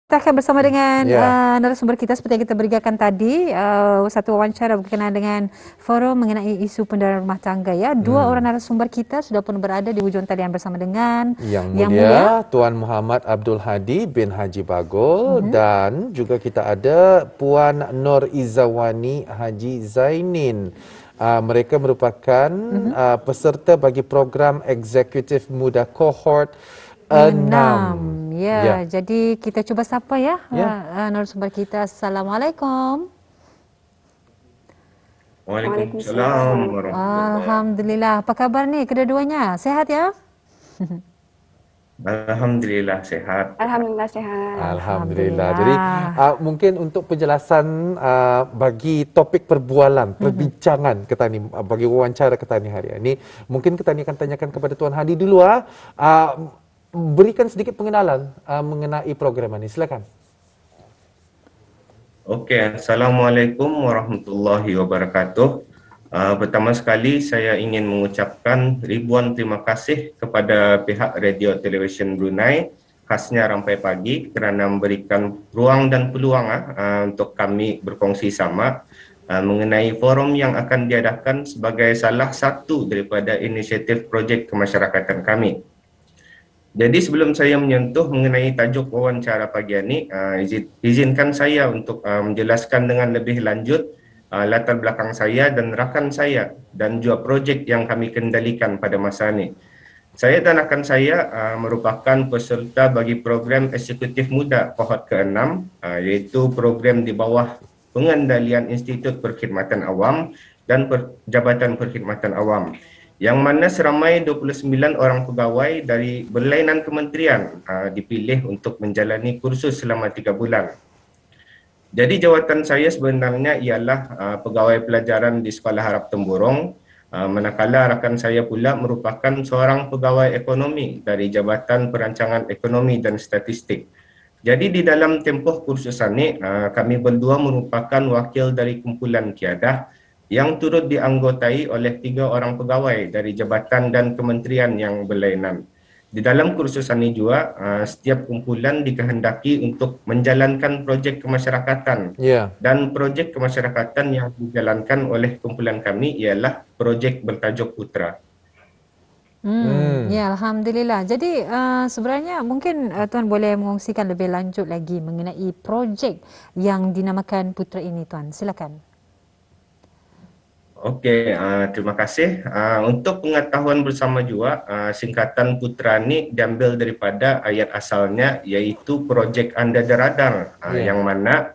Kita akan bersama dengan Ya. narasumber kita seperti yang kita berikan tadi, satu wawancara berkenaan dengan forum mengenai isu penderaan rumah tangga. Ya, dua orang narasumber kita sudah pun berada di hujung talian bersama dengan Yang Mulia Tuan Muhammad Abdul Hadi bin Haji Bagul dan juga kita ada Puan Nur Izawani Haji Zainin. Mereka merupakan peserta bagi program Eksekutif Muda Cohort 6. Ya, jadi kita cuba sapa ya, Ya. narasumber kita. Assalamualaikum. Waalaikumsalam warahmatullahi. Alhamdulillah. Apa khabar ni kedua-duanya? Sehat ya? Alhamdulillah sehat. Alhamdulillah sehat. Alhamdulillah. Jadi mungkin untuk penjelasan bagi topik perbualan, perbincangan kita ni, bagi wawancara kita ni hari ini, mungkin kita ni akan tanyakan kepada Tuan Hadi dulu. Berikan sedikit pengenalan mengenai program ini. Silakan. Okey, Assalamualaikum warahmatullahi wabarakatuh. Pertama sekali saya ingin mengucapkan ribuan terima kasih kepada pihak Radio Television Brunei, khasnya Rampai Pagi, kerana memberikan ruang dan peluang untuk kami berkongsi sama mengenai forum yang akan diadakan sebagai salah satu daripada inisiatif projek kemasyarakatan kami. Jadi sebelum saya menyentuh mengenai tajuk wawancara pagi ini, izinkan saya untuk menjelaskan dengan lebih lanjut latar belakang saya dan rakan saya dan juga projek yang kami kendalikan pada masa ini. Saya dan rakan saya merupakan peserta bagi program Eksekutif Muda Kohort ke-6, iaitu program di bawah pengendalian Institut Perkhidmatan Awam dan Jabatan Perkhidmatan Awam, yang mana seramai 29 orang pegawai dari berlainan kementerian dipilih untuk menjalani kursus selama 3 bulan. Jadi jawatan saya sebenarnya ialah pegawai pelajaran di Sekolah Harap Temburong, manakala rakan saya pula merupakan seorang pegawai ekonomi dari Jabatan Perancangan Ekonomi dan Statistik. Jadi di dalam tempoh kursusan ini, kami berdua merupakan wakil dari kumpulan kiadah yang turut dianggotai oleh 3 orang pegawai dari jabatan dan kementerian yang berlainan. Di dalam kursusan ini juga, setiap kumpulan dikehendaki untuk menjalankan projek kemasyarakatan. Dan projek kemasyarakatan yang dijalankan oleh kumpulan kami ialah projek bertajuk Putra. Ya, Alhamdulillah. Jadi sebenarnya mungkin Tuan boleh mengongsikan lebih lanjut lagi mengenai projek yang dinamakan Putra ini, Tuan. Silakan. Okey, terima kasih. Untuk pengetahuan bersama juga, singkatan Putra ni diambil daripada ayat asalnya, iaitu Projek Under the Radar, yang mana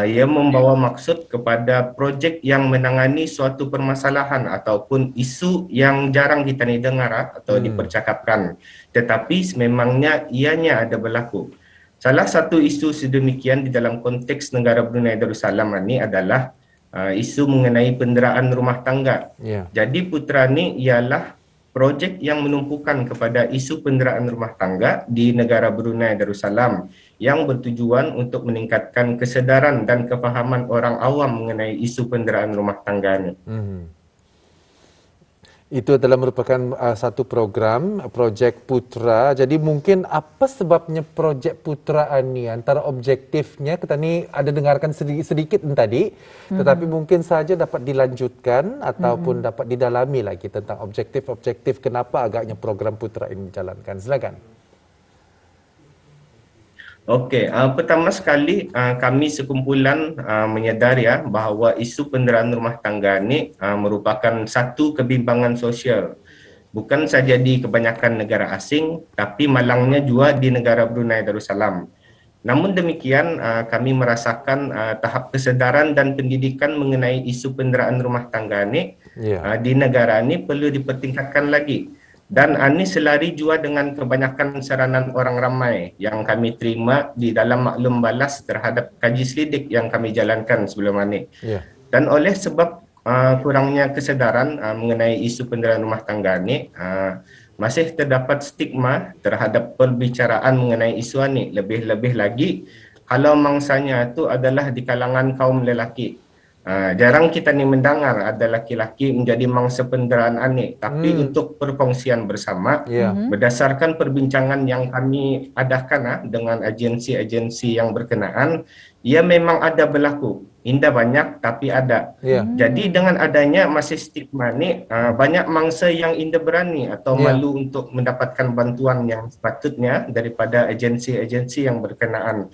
ia membawa maksud kepada projek yang menangani suatu permasalahan ataupun isu yang jarang kita ni dengar atau dipercakapkan, tetapi sememangnya ianya ada berlaku. Salah satu isu sedemikian di dalam konteks negara Brunei Darussalam ini adalah isu mengenai penderaan rumah tangga. Jadi Putra ni ialah projek yang menumpukan kepada isu penderaan rumah tangga di negara Brunei Darussalam yang bertujuan untuk meningkatkan kesedaran dan kefahaman orang awam mengenai isu penderaan rumah tangga ni. Itu adalah merupakan satu program, Projek Putra. Jadi mungkin apa sebabnya Projek Putra ini? Antara objektifnya, kita ni ada dengarkan sedikit tadi, tetapi mungkin saja dapat dilanjutkan ataupun dapat didalami lagi tentang objektif-objektif kenapa agaknya program Putra ini dijalankan. Silakan. Okey, pertama sekali kami sekumpulan menyadari bahawa isu penderaan rumah tangga ini merupakan satu kebimbangan sosial. Bukan saja di kebanyakan negara asing, tapi malangnya juga di negara Brunei Darussalam. Namun demikian, kami merasakan tahap kesedaran dan pendidikan mengenai isu penderaan rumah tangga ini di negara ini perlu dipertingkatkan lagi. Dan ini selari juga dengan kebanyakan saranan orang ramai yang kami terima di dalam maklum balas terhadap kaji selidik yang kami jalankan sebelum ini. Dan oleh sebab kurangnya kesedaran mengenai isu penderaan rumah tangga ini, masih terdapat stigma terhadap perbicaraan mengenai isu ini. Lebih-lebih lagi kalau mangsanya itu adalah di kalangan kaum lelaki. Jarang kita ni mendengar ada laki-laki menjadi mangsa penderaan anik, tapi untuk perkongsian bersama berdasarkan perbincangan yang kami adakan dengan agensi-agensi yang berkenaan, ia memang ada berlaku. Indah banyak tapi ada. Jadi dengan adanya masih stigma ni, banyak mangsa yang indah berani atau malu untuk mendapatkan bantuan yang sepatutnya daripada agensi-agensi yang berkenaan.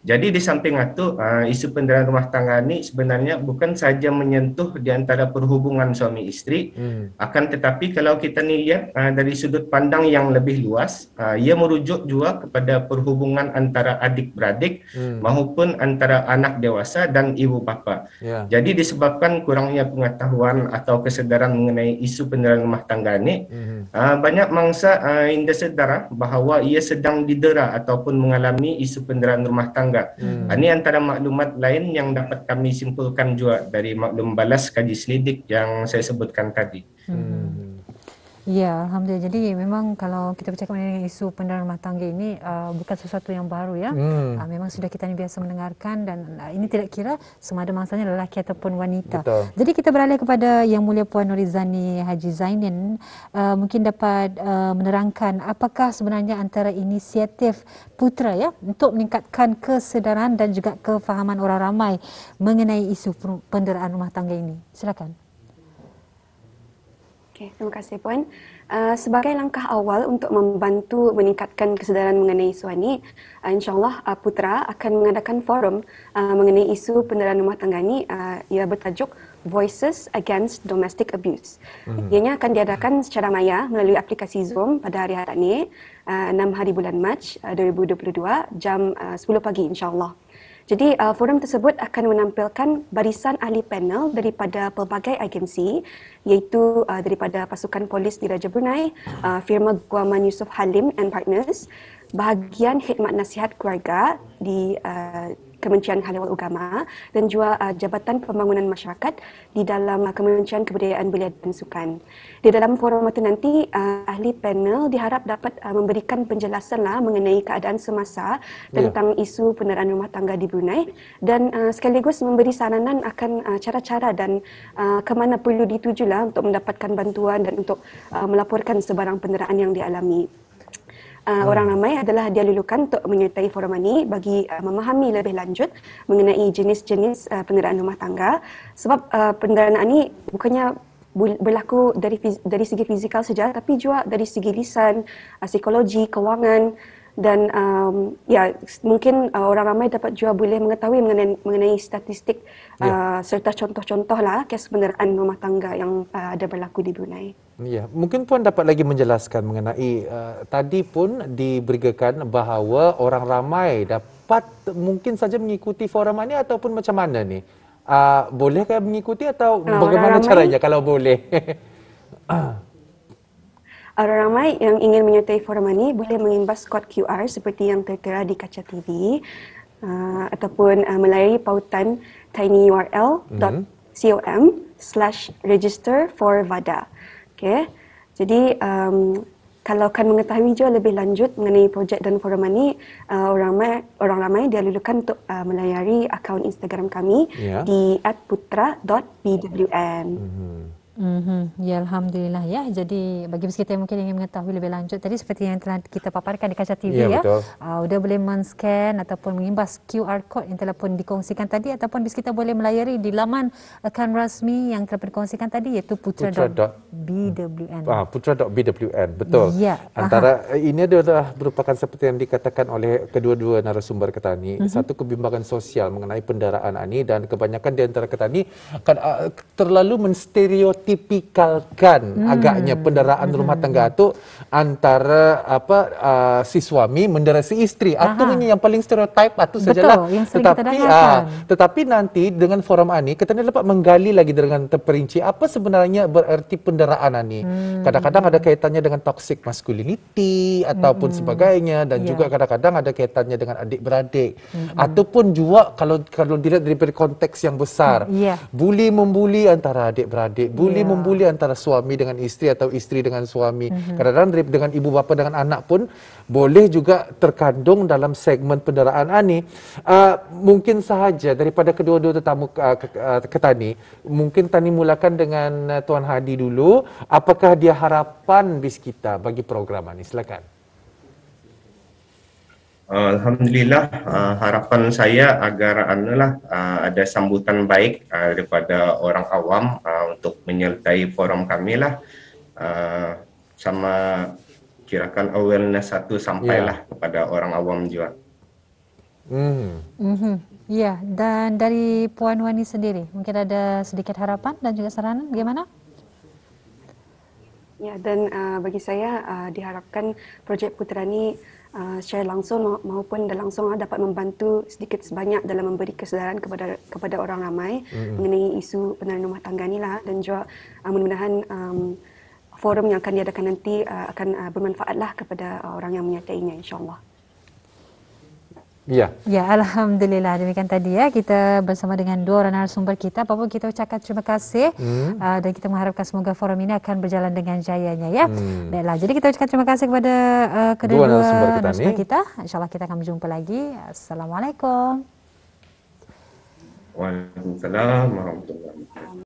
Jadi di samping itu, isu penderaan rumah tangga ini sebenarnya bukan saja menyentuh di antara perhubungan suami isteri, akan tetapi kalau kita ni lihat dari sudut pandang yang lebih luas, ia merujuk juga kepada perhubungan antara adik-beradik maupun antara anak dewasa dan ibu bapa. Jadi disebabkan kurangnya pengetahuan atau kesedaran mengenai isu penderaan rumah tangga ini, banyak mangsa indah sedar bahawa ia sedang didera ataupun mengalami isu penderaan rumah tangga. Ini antara maklumat lain yang dapat kami simpulkan juga dari maklum balas kaji selidik yang saya sebutkan tadi. Ya, Alhamdulillah. Jadi memang kalau kita bercakap mengenai isu penderaan rumah tangga ini bukan sesuatu yang baru ya. Memang sudah kita ni biasa mendengarkan dan ini tidak kira sama ada mangsanya lelaki ataupun wanita. Betul. Jadi kita beralih kepada Yang Mulia Puan Nurizani Haji Zainin. Mungkin dapat menerangkan apakah sebenarnya antara inisiatif Putra ya untuk meningkatkan kesedaran dan juga kefahaman orang ramai mengenai isu penderaan rumah tangga ini. Silakan. Okay, terima kasih Puan. Sebagai langkah awal untuk membantu meningkatkan kesedaran mengenai isu ini, insyaAllah Putra akan mengadakan forum mengenai isu penderaan rumah tangga ini. Ia bertajuk Voices Against Domestic Abuse. Ianya akan diadakan secara maya melalui aplikasi Zoom pada hari ini, 6 hari bulan Mac 2022, jam 10 pagi insyaAllah. Jadi forum tersebut akan menampilkan barisan ahli panel daripada pelbagai agensi, iaitu daripada pasukan polis di Raja Brunei, firma Guaman Yusof Halim and Partners, bahagian khidmat nasihat keluarga di Kementerian Hal Ehwal Agama dan juga Jabatan Pembangunan Masyarakat di dalam Kementerian Kebudayaan Belia dan Sukan. Di dalam forum itu nanti ahli panel diharap dapat memberikan penjelasan mengenai keadaan semasa tentang isu penderaan rumah tangga di Brunei dan sekaligus memberi saranan akan cara-cara dan ke mana perlu dituju untuk mendapatkan bantuan dan untuk melaporkan sebarang penderaan yang dialami. Orang ramai adalah dialulukan untuk menyertai forum ini bagi memahami lebih lanjut mengenai jenis-jenis penderaan rumah tangga, sebab penderaan ini bukannya berlaku dari segi fizikal saja tapi juga dari segi lisan, psikologi, kewangan dan mungkin orang ramai dapat juga boleh mengetahui mengenai statistik serta contoh-contoh kes penderaan rumah tangga yang ada berlaku di Brunei. Ya, mungkin Puan dapat lagi menjelaskan mengenai tadi pun diberikan bahawa orang ramai dapat mungkin saja mengikuti forum ini ataupun macam mana ni? Bolehkah mengikuti atau bagaimana caranya kalau boleh? Orang ramai yang ingin menyertai forum ini boleh mengimbas kod QR seperti yang tertera di kaca TV ataupun melalui pautan tinyurl.com/register4vada. Okay. Jadi kalau akan mengetahui juga lebih lanjut mengenai projek dan forum ini, orang ramai dialulukan untuk melayari akaun Instagram kami di @putra.bwn. Ya, Alhamdulillah ya. Jadi bagi kita yang mungkin ingin mengetahui lebih lanjut tadi seperti yang telah kita paparkan di kaca TV sudah boleh men-scan ataupun mengimbas QR code yang telah pun dikongsikan tadi ataupun kita boleh melayari di laman akaun rasmi yang telah dikongsikan tadi iaitu putra.bwn. Putra.bwn, betul. Ya. Antara ini adalah merupakan seperti yang dikatakan oleh kedua-dua narasumber kita ni, satu kebimbangan sosial mengenai penderaan ini dan kebanyakan di antara kita ni akan terlalu menstereotipikalkan agaknya penderaan rumah tangga itu antara si suami mendera si isteri. Itu yang paling stereotip itu sajalah. Tetapi nanti dengan forum ini kita dapat menggali lagi dengan terperinci apa sebenarnya bererti penderaan ini. Kadang-kadang ada kaitannya dengan toxic masculinity ataupun sebagainya dan juga kadang-kadang ada kaitannya dengan adik-beradik ataupun juga kalau dilihat dari konteks yang besar, bully membuli antara adik-beradik, bully membuli antara suami dengan isteri atau isteri dengan suami. Kadang-kadang dengan ibu bapa dengan anak pun boleh juga terkandung dalam segmen penderaan ani. Mungkin sahaja daripada kedua-dua tetamu Ketani, mungkin Tani mulakan dengan Tuan Hadi dulu. Apakah dia harapan BIS kita bagi program ini? Silakan. Alhamdulillah, harapan saya agar ada sambutan baik daripada orang awam untuk menyertai forum kami lah, sama kirakan awareness satu sampailah kepada orang awam juga. Ya, dan dari Puan Wani sendiri, mungkin ada sedikit harapan dan juga saranan bagaimana? Ya, dan bagi saya diharapkan projek Putra ni secara langsung maupun tidak langsung dapat membantu sedikit sebanyak dalam memberi kesedaran kepada orang ramai mengenai isu penerimaan rumah tangga ni lah, dan juga mudah-mudahan forum yang akan diadakan nanti akan bermanfaatlah kepada orang yang menyertainya, insya-Allah. Ya. Ya, alhamdulillah. Demikian tadi ya kita bersama dengan dua orang narasumber kita. Apa pun kita ucapkan terima kasih dan kita mengharapkan semoga forum ini akan berjalan dengan jayanya ya. Baiklah, jadi kita ucapkan terima kasih kepada kedua narasumber kita. InsyaAllah kita akan berjumpa lagi. Assalamualaikum. Waalaikumsalam warahmatullahi